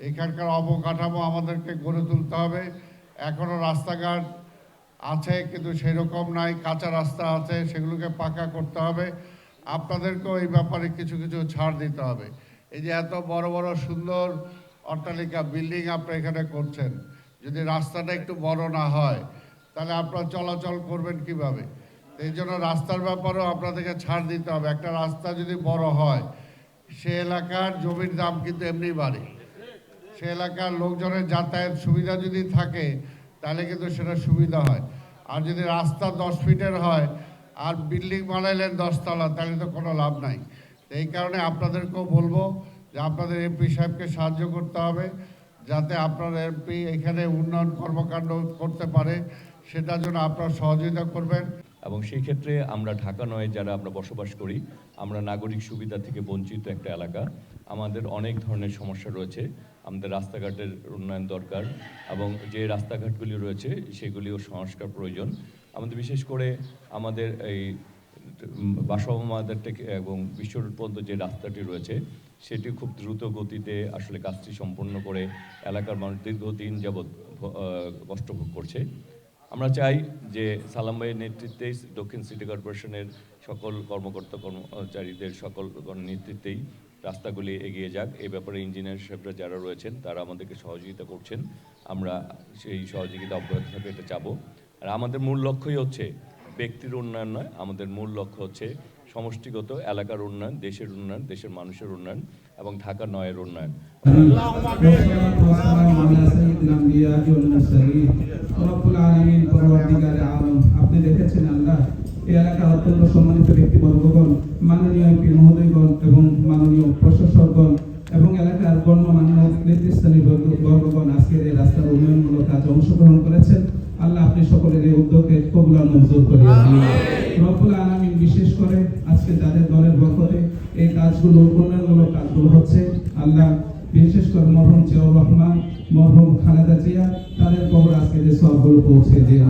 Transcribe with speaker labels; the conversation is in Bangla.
Speaker 1: এখানকার অবকাঠামো আমাদেরকে গড়ে তুলতে হবে। এখনও রাস্তাঘাট আছে কিন্তু সেই রকম নাই, কাঁচা রাস্তা আছে, সেগুলোকে পাকা করতে হবে। আপনাদেরকেও এই ব্যাপারে কিছু কিছু ছাড় দিতে হবে। এই যে এত বড় বড় সুন্দর অট্টালিকা বিল্ডিং আপনারা এখানে করছেন, যদি রাস্তাটা একটু বড় না হয় তাহলে আপনারা চলাচল করবেন কিভাবে? এই জন্য রাস্তার ব্যাপারেও আপনাদেরকে ছাড় দিতে হবে। একটা রাস্তা যদি বড় হয়, সে এলাকার জমির দাম কিন্তু এমনি বাড়ে। সে এলাকার লোকজনের যাতায়াত সুবিধা যদি থাকে তাহলে কিন্তু সেটা সুবিধা হয়। আর যদি রাস্তা 10 ফিটের হয় আর বিল্ডিং বানাইলেন 10 তলা, তাহলে তো কোনো লাভ নাই। এই কারণে আপনাদেরকেও বলবো যে আপনাদের এমপি সাহেবকে সাহায্য করতে হবে, যাতে আপনার এমপি এখানে উন্নয়ন কর্মকাণ্ড করতে পারে, সেটার জন্য আপনারা সহযোগিতা করবেন।
Speaker 2: এবং সেই ক্ষেত্রে আমরা ঢাকা নয় যারা আমরা বসবাস করি, আমরা নাগরিক সুবিধা থেকে বঞ্চিত একটা এলাকা। আমাদের অনেক ধরনের সমস্যা রয়েছে। আমাদের রাস্তাঘাটের উন্নয়ন দরকার এবং যে রাস্তাঘাটগুলি রয়েছে সেগুলিও সংস্কার প্রয়োজন। আমাদের বিশেষ করে আমাদের এই বাসমাদের থেকে এবং বিশ্ব রোড পর্যন্ত যে রাস্তাটি রয়েছে সেটি খুব দ্রুত গতিতে আসলে কাজটি সম্পন্ন করে এলাকার মানুষ দীর্ঘদিন যাবৎ কষ্ট ভোগ করছে। আমরা চাই যে সালাম ভাইয়ের নেতৃত্বে দক্ষিণ সিটি কর্পোরেশনের সকল কর্মচারীদের সকল নেতৃত্বেই রাস্তাগুলি এগিয়ে যাক। এই ব্যাপারে ইঞ্জিনিয়ার সাহেবরা যারা রয়েছেন তারা আমাদেরকে সহযোগিতা করছেন, আমরা সেই সহযোগিতা অব্যাহত থাকবে এটা চাবো। আর আমাদের মূল লক্ষ্যই হচ্ছে ব্যক্তির উন্নয়ন নয়, আমাদের মূল লক্ষ্য হচ্ছে সমষ্টিগত এলাকার উন্নয়ন, দেশের উন্নয়ন, দেশের মানুষের উন্নয়ন এবং ঢাকা নয়ের উন্নয়ন।
Speaker 3: আপনি দেখেছেন আল্লাহ, এই এলাকার অত্যন্ত সম্মানিত ব্যক্তিবর্গগণ, মাননীয় এমপি মহোদয়গণ এবং মাননীয় প্রশাসকগণ এবং এলাকার গণ্যমান্য নেতৃস্থানীয় বর্গগণ আজকের এই রাস্তার উন্নয়নমূলক কাজে অংশগ্রহণ করেছেন। আল্লাহ আপনি সকলের এই উদ্যোগকে কবুল আর মঞ্জুর করিয়ে দিন। রব্বুল আলামিন বিশেষ করে আজকে যাদের দলের বরকতে এই কাজগুলো উন্নয়নমূলক কাজগুলো হচ্ছে, আল্লাহ বিশেষ করে মরহুম জিয়াউর রহমান, মরহুম খালেদা জিয়া, তাদের কবর আজকে যে সবগুলো পৌঁছে দিন।